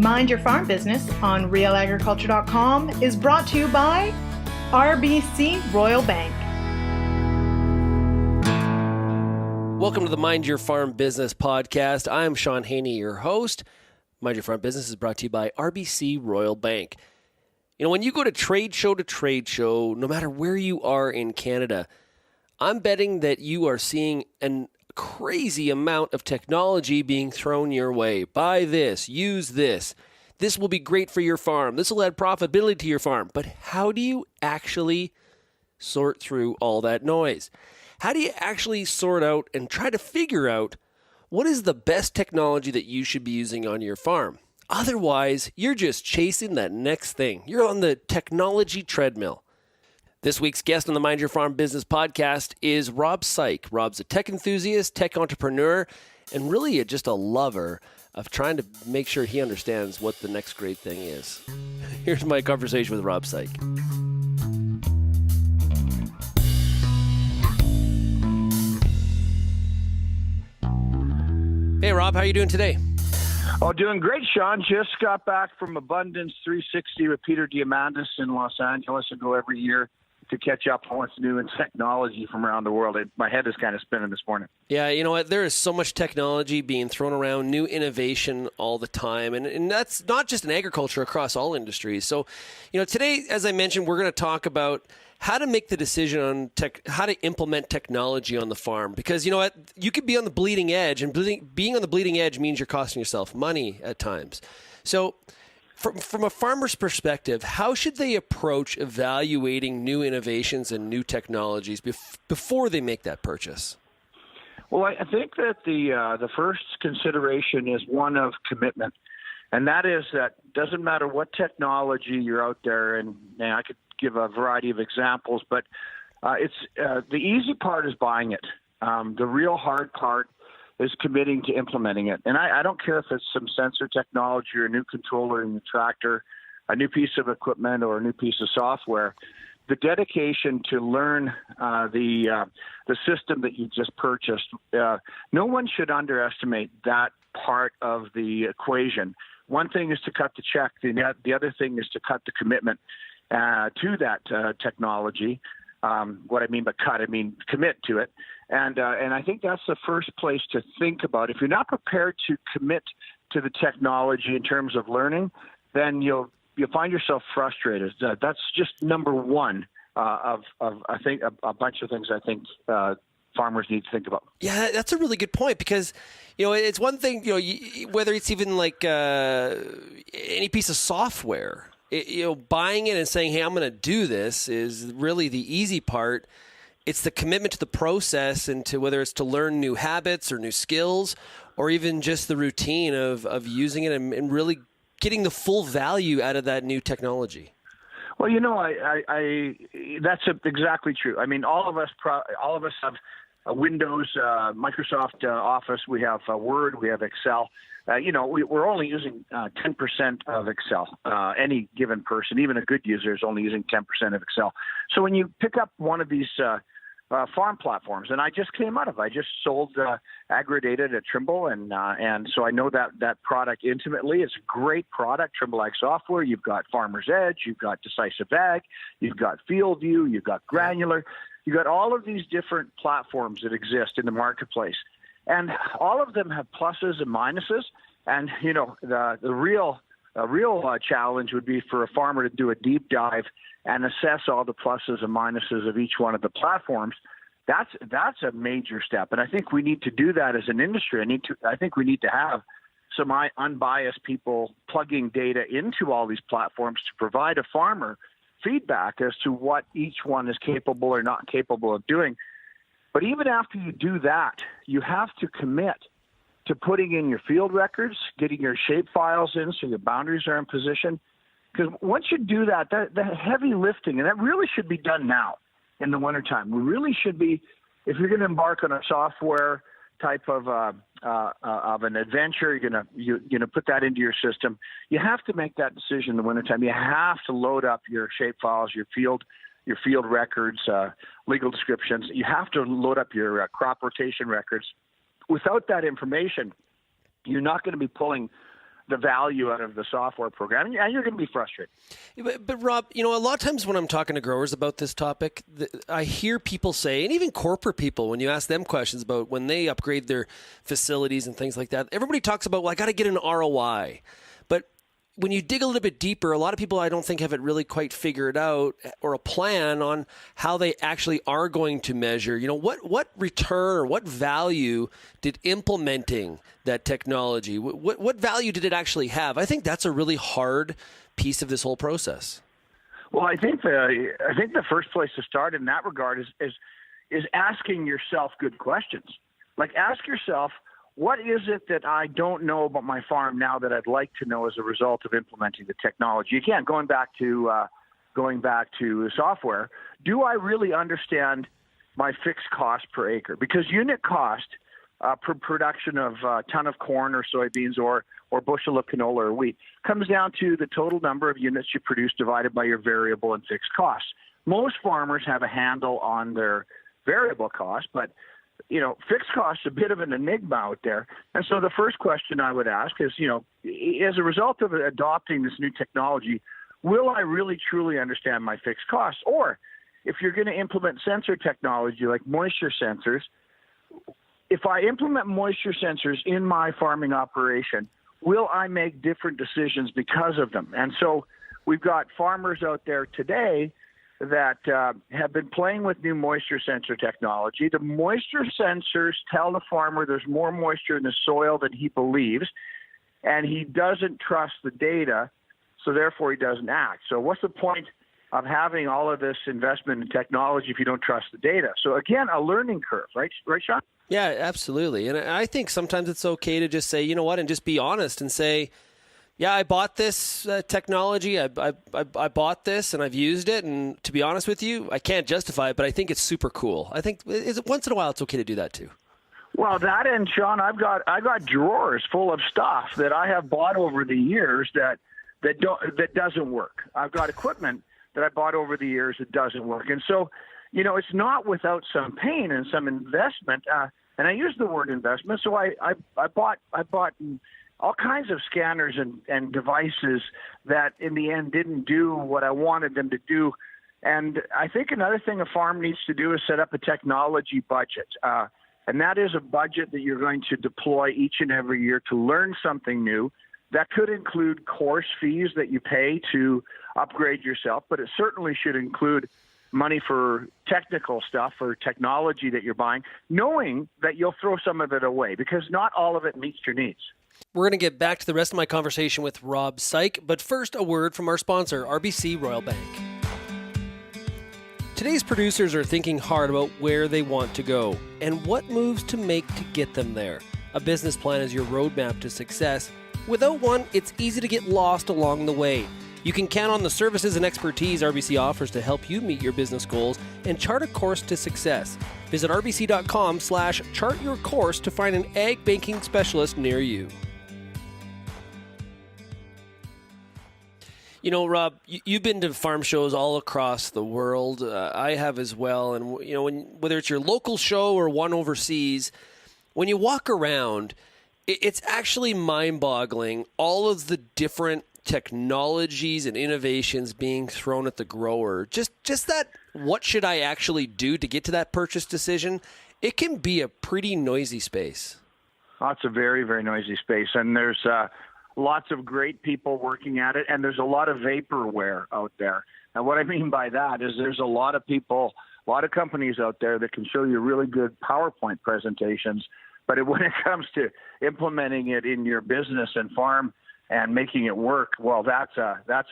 Mind Your Farm Business on realagriculture.com is brought to you by RBC Royal Bank. Welcome to the Mind Your Farm Business podcast. I'm Sean Haney, your host. Mind Your Farm Business is brought to you by RBC Royal Bank. You know, when you go to trade show, no matter where you are in Canada, I'm betting that you are seeing a crazy amount of technology being thrown your way. Buy this, use this. This will be great for your farm. This will add profitability to your farm. But how do you actually sort through all that noise? How do you actually sort out and try to figure out what is the best technology that you should be using on your farm? Otherwise, you're just chasing that next thing. You're on the technology treadmill. This week's guest on the Mind Your Farm Business podcast is Rob Saik. Rob's a tech enthusiast, tech entrepreneur, and really just a lover of trying to make sure he understands what the next great thing is. Here's my conversation with Rob Saik. Hey, Rob, how are you doing today? Oh, doing great, Sean. Just got back from Abundance 360 with Peter Diamandis in Los Angeles. I go every year to catch up on what's new in technology from around the world. My head is kind of spinning this morning. Yeah, you know what? There is so much technology being thrown around, new innovation all the time. And that's not just in agriculture, across all industries. So, you know, today, as I mentioned, we're going to talk about how to make the decision on how to implement technology on the farm. Because, you know what? You could be on the bleeding edge, and being on the bleeding edge means you're costing yourself money at times. So from a farmer's perspective, how should they approach evaluating new innovations and new technologies before they make that purchase? Well, I think that the first consideration is one of commitment. And that is that doesn't matter what technology you're out there, and I could give a variety of examples, but it's the easy part is buying it. The real hard part is committing to implementing it. And I don't care if it's some sensor technology or a new controller in the tractor, a new piece of equipment or a new piece of software. The dedication to learn the system that you just purchased, no one should underestimate that part of the equation. One thing is to cut the check. The other thing is to cut the commitment to that technology. What I mean by cut, I mean commit to it. And I think that's the first place to think about. If you're not prepared to commit to the technology in terms of learning, then you'll find yourself frustrated. That's just number one of I think a bunch of things I think farmers need to think about. Yeah, that's a really good point, because, you know, it's one thing, you know, whether it's even like any piece of software, buying it and saying, hey, I'm going to do this is really the easy part. It's the commitment to the process and to whether it's to learn new habits or new skills or even just the routine of using it and really getting the full value out of that new technology. Well, you know, I that's exactly true. I mean, all of us have Windows, Microsoft Office. We have Word. We have Excel. We're only using 10% of Excel. Any given person, even a good user, is only using 10% of Excel. So when you pick up one of these farm platforms, and I just sold AgriData to Trimble, and so I know that product intimately. It's a great product, Trimble Ag Software. You've got Farmer's Edge, you've got Decisive Ag, you've got FieldView, you've got Granular. You've got all of these different platforms that exist in the marketplace, and all of them have pluses and minuses. And you know, the real challenge would be for a farmer to do a deep dive and assess all the pluses and minuses of each one of the platforms. That's a major step, and I think we need to do that as an industry. I think we need to have some unbiased people plugging data into all these platforms to provide a farmer feedback as to what each one is capable or not capable of doing. But even after you do that, you have to commit to putting in your field records, getting your shape files in so your boundaries are in position. Because once you do that, the heavy lifting, and that really should be done now in the wintertime. We really should be, if you're going to embark on a software type of an adventure, you're gonna put that into your system. You have to make that decision in the wintertime. You have to load up your shape files, your field records, legal descriptions. You have to load up your crop rotation records. Without that information, you're not going to be pulling the value out of the software program, and you're going to be frustrated. But Rob, a lot of times when I'm talking to growers about this topic, I hear people say, and even corporate people, when you ask them questions about when they upgrade their facilities and things like that, everybody talks about, well, I got to get an ROI. But when you dig a little bit deeper, a lot of people, I don't think, have it really quite figured out or a plan on how they actually are going to measure. What return or what value did implementing that technology, what value did it actually have? I think that's a really hard piece of this whole process. Well, I think the first place to start in that regard is asking yourself good questions. Like, ask yourself, what is it that I don't know about my farm now that I'd like to know as a result of implementing the technology? Again, going back to software, do I really understand my fixed cost per acre? Because unit cost per production of a ton of corn or soybeans or bushel of canola or wheat comes down to the total number of units you produce divided by your variable and fixed costs. Most farmers have a handle on their variable costs, but fixed costs a bit of an enigma out there. And so the first question I would ask is, as a result of adopting this new technology, will I really truly understand my fixed costs? Or if you're going to implement sensor technology like moisture sensors, if I implement moisture sensors in my farming operation, will I make different decisions because of them? And so we've got farmers out there today that have been playing with new moisture sensor technology. The moisture sensors tell the farmer there's more moisture in the soil than he believes, and he doesn't trust the data, so therefore he doesn't act. So what's the point of having all of this investment in technology if you don't trust the data? So again, a learning curve, right, Sean? Yeah, absolutely. And I think sometimes it's okay to just say, and just be honest and say, yeah, I bought this technology. I bought this and I've used it. And to be honest with you, I can't justify it, but I think it's super cool. I think once in a while it's okay to do that too. Well, that and Sean, I've got drawers full of stuff that I have bought over the years that doesn't work. I've got equipment that I bought over the years that doesn't work, and so it's not without some pain and some investment. And I use the word investment. So I bought all kinds of scanners and devices that in the end didn't do what I wanted them to do. And I think another thing a farm needs to do is set up a technology budget. And that is a budget that you're going to deploy each and every year to learn something new. That could include course fees that you pay to upgrade yourself, but it certainly should include money for technical stuff or technology that you're buying, knowing that you'll throw some of it away because not all of it meets your needs. We're going to get back to the rest of my conversation with Rob Saik, but first a word from our sponsor, RBC Royal Bank. Today's producers are thinking hard about where they want to go and what moves to make to get them there. A business plan is your roadmap to success. Without one, it's easy to get lost along the way. You can count on the services and expertise RBC offers to help you meet your business goals and chart a course to success. Visit rbc.com/chartyourcourse to find an ag banking specialist near you. Rob, you've been to farm shows all across the world. I have as well. And, whether it's your local show or one overseas, when you walk around, it's actually mind-boggling, all of the different technologies and innovations being thrown at the grower. Just that, what should I actually do to get to that purchase decision? It can be a pretty noisy space. Oh, it's a very, very noisy space. And there's lots of great people working at it, and there's a lot of vaporware out there. And what I mean by that is there's a lot of people, a lot of companies out there that can show you really good PowerPoint presentations, but when it comes to implementing it in your business and farm and making it work, well, that's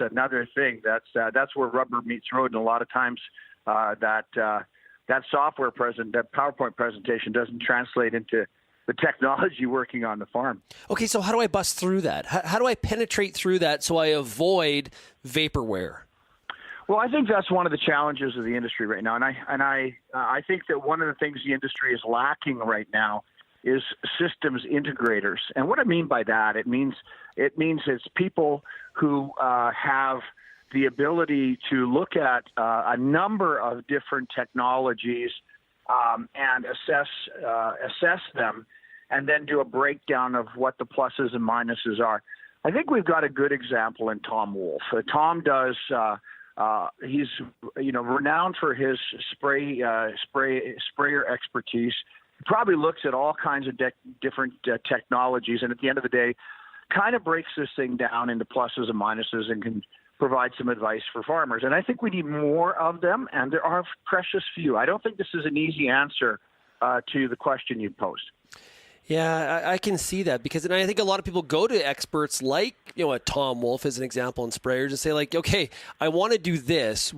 another thing. That's where rubber meets road, and a lot of times that PowerPoint presentation doesn't translate into the technology working on the farm. Okay, so how do I bust through that? How do I penetrate through that so I avoid vaporware? Well, I think that's one of the challenges of the industry right now, and I think that one of the things the industry is lacking right now is systems integrators. And what I mean by that, it means it's people who have the ability to look at a number of different technologies and assess them, and then do a breakdown of what the pluses and minuses are. I think we've got a good example in Tom Wolf. Tom does. He's renowned for his sprayer expertise. He probably looks at all kinds of different technologies, and at the end of the day, kind of breaks this thing down into pluses and minuses and can provide some advice for farmers. And I think we need more of them, and there are precious few. I don't think this is an easy answer to the question you posed. Yeah, I can see that and I think a lot of people go to experts like, a Tom Wolf as an example in sprayers and say like, okay, I want to do this.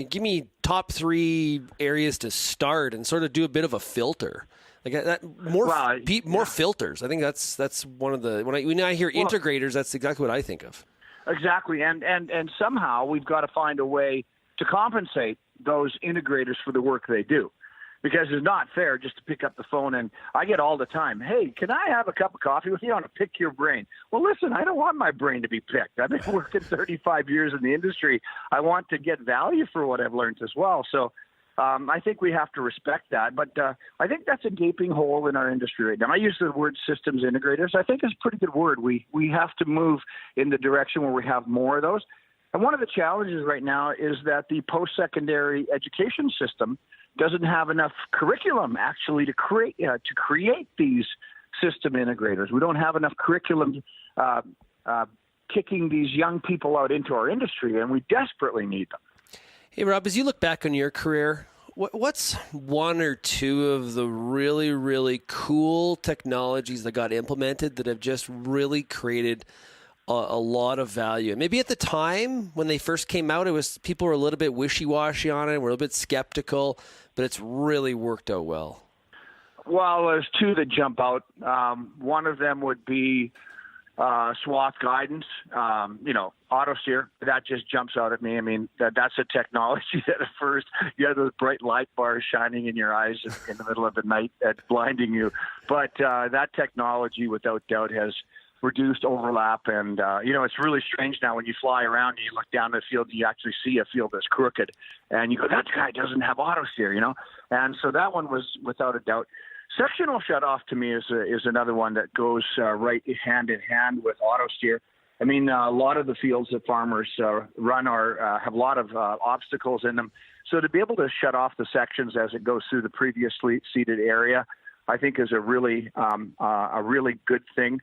Give me top 3 areas to start and sort of do a bit of a filter. Like more filters. I think that's one of the when I hear integrators, that's exactly what I think of. Exactly, and somehow we've got to find a way to compensate those integrators for the work they do. Because it's not fair just to pick up the phone, and I get all the time, hey, can I have a cup of coffee with you? I want to pick your brain. Well, listen, I don't want my brain to be picked. I've been working 35 years in the industry. I want to get value for what I've learned as well. So I think we have to respect that. But I think that's a gaping hole in our industry right now. I use the word systems integrators. I think it's a pretty good word. We have to move in the direction where we have more of those. And one of the challenges right now is that the post-secondary education system doesn't have enough curriculum actually to create these system integrators. We don't have enough curriculum kicking these young people out into our industry, and we desperately need them. Hey, Rob, as you look back on your career, what's one or two of the really, really cool technologies that got implemented that have just really created a lot of value? Maybe at the time when they first came out, people were a little bit wishy-washy on it, were a little bit skeptical, but it's really worked out well. Well, there's two that jump out. One of them would be swath guidance, auto steer. That just jumps out at me. I mean, that's a technology that at first you have those bright light bars shining in your eyes in the middle of the night that's blinding you. But that technology, without doubt, has reduced overlap. And, it's really strange now when you fly around and you look down the field, you actually see a field that's crooked. And you go, that guy doesn't have auto steer, And so that one was without a doubt. Sectional shutoff to me is another one that goes right hand in hand with auto steer. I mean, a lot of the fields that farmers run have a lot of obstacles in them. So to be able to shut off the sections as it goes through the previously seeded area, I think is a really good thing.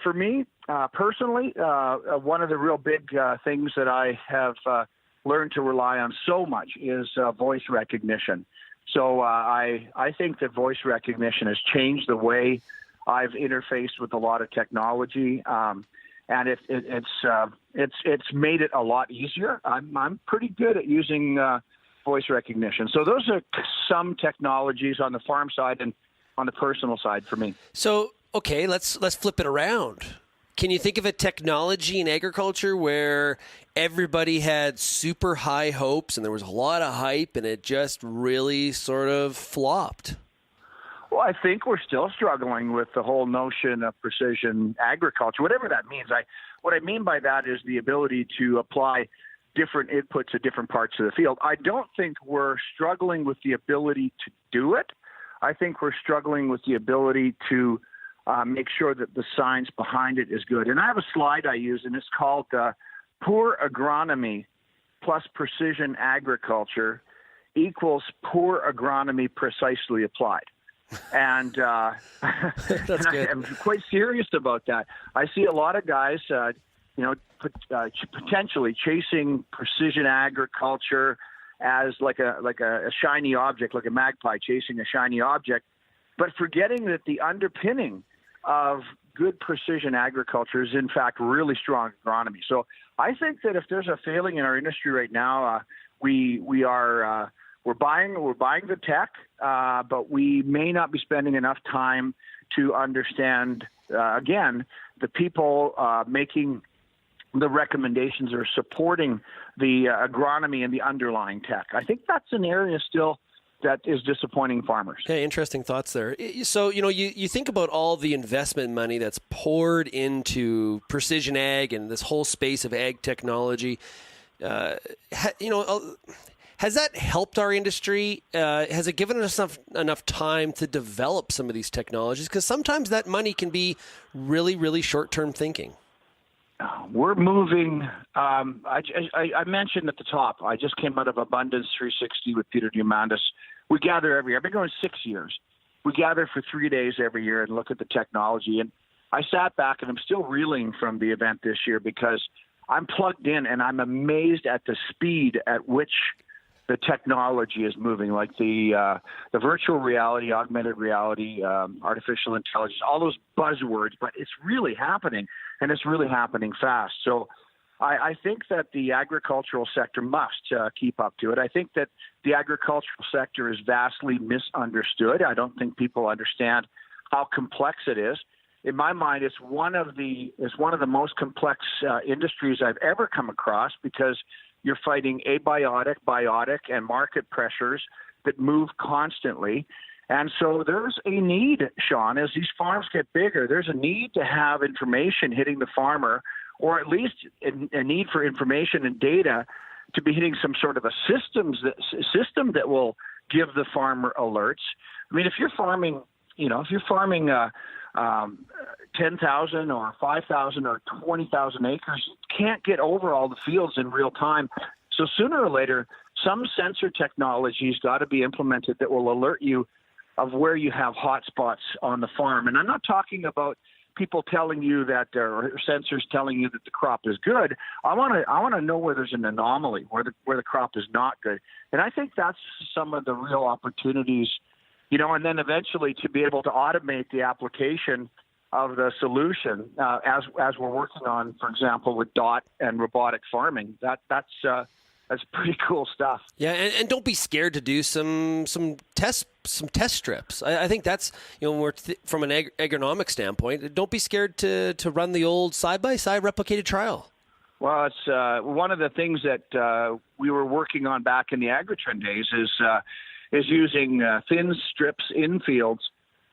For me, personally, one of the real big things that I have learned to rely on so much is voice recognition. So I think that voice recognition has changed the way I've interfaced with a lot of technology, and it's made it a lot easier. I'm pretty good at using voice recognition. So those are some technologies on the farm side and on the personal side for me. So okay, let's flip it around. Can you think of a technology in agriculture where everybody had super high hopes and there was a lot of hype and it just really sort of flopped? Well, I think we're still struggling with the whole notion of precision agriculture, whatever that means. What I mean by that is the ability to apply different inputs at different parts of the field. I don't think we're struggling with the ability to do it. I think we're struggling with the ability to make sure that the science behind it is good. And I have a slide I use, and it's called Poor Agronomy plus Precision Agriculture equals Poor Agronomy Precisely Applied. And, That's good. I'm quite serious about that. I see a lot of guys, potentially chasing precision agriculture as like a shiny object, like a magpie chasing a shiny object, but forgetting that the underpinning of good precision agriculture is in fact really strong agronomy. So I think that if there's a failing in our industry right now, we're buying the tech, but we may not be spending enough time to understand again the people making the recommendations or supporting the agronomy and the underlying tech. I think that's an area still that is disappointing farmers. Okay, interesting thoughts there. So, you think about all the investment money that's poured into precision ag and this whole space of ag technology. Has that helped our industry? Has it given us enough time to develop some of these technologies? Because sometimes that money can be really, really short-term thinking. we're moving. I mentioned at the top, I just came out of Abundance 360 with Peter Diamandis. We gather every year. I've been going 6 years. We gather for 3 days every year and look at the technology. And I sat back and I'm still reeling from the event this year because I'm plugged in and I'm amazed at the speed at which the technology is moving, like the virtual reality, augmented reality, artificial intelligence, all those buzzwords, but it's really happening, and it's really happening fast. So I think that the agricultural sector must keep up to it. I think that the agricultural sector is vastly misunderstood. I don't think people understand how complex it is. In my mind, it's one of the most complex industries I've ever come across because you're fighting abiotic, biotic, and market pressures that move constantly. And so there's a need, Sean, as these farms get bigger, there's a need to have information hitting the farmer, or at least a need for information and data to be hitting some sort of a system that will give the farmer alerts. I mean, if you're farming 10,000 or 5,000 or 20,000 acres, you can't get over all the fields in real time. So sooner or later, some sensor technology's got to be implemented that will alert you of where you have hot spots on the farm. And I'm not talking about people telling you that, or sensors telling you that the crop is good. I want to know where there's an anomaly, where the crop is not good. And I think that's some of the real opportunities, and then eventually to be able to automate the application of the solution as we're working on, for example, with DOT and robotic farming. That's pretty cool stuff. Yeah, and don't be scared to do some test strips. I think that's from an agronomic standpoint. Don't be scared to run the old side-by-side replicated trial. Well, it's one of the things that we were working on back in the Agritrend days is using thin strips in fields,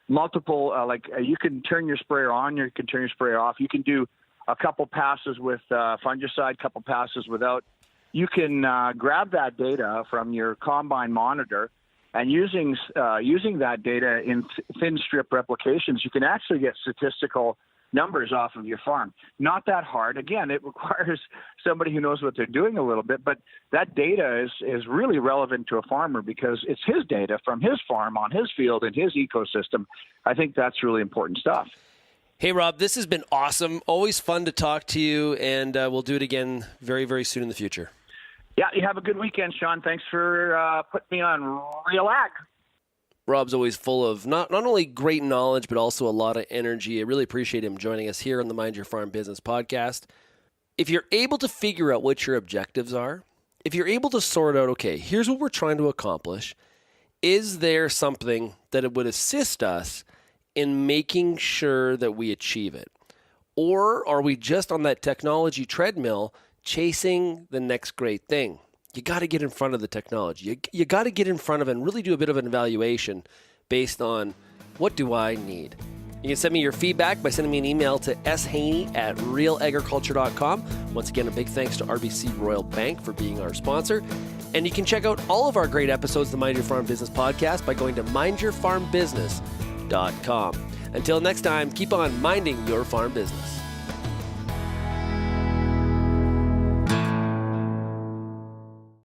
multiple, you can turn your sprayer on, you can turn your sprayer off. You can do a couple passes with fungicide, couple passes without. You can grab that data from your combine monitor, and using that data in thin strip replications, you can actually get statistical numbers off of your farm. Not that hard. Again, it requires somebody who knows what they're doing a little bit, but that data is really relevant to a farmer because it's his data from his farm on his field in his ecosystem. I think that's really important stuff. Hey, Rob, this has been awesome. Always fun to talk to you, and we'll do it again very, very soon in the future. Yeah, you have a good weekend, Sean. Thanks for putting me on Real Ag. Rob's always full of not only great knowledge, but also a lot of energy. I really appreciate him joining us here on the Mind Your Farm Business podcast. If you're able to figure out what your objectives are, if you're able to sort out, okay, here's what we're trying to accomplish, is there something that it would assist us in making sure that we achieve it? Or are we just on that technology treadmill chasing the next great thing? You got to get in front of the technology. You got to get in front of it and really do a bit of an evaluation based on what do I need. You can send me your feedback by sending me an email to shaney@realagriculture.com. Once again, a big thanks to RBC Royal Bank for being our sponsor. And you can check out all of our great episodes of the Mind Your Farm Business podcast by going to mindyourfarmbusiness.com. Until next time, keep on minding your farm business.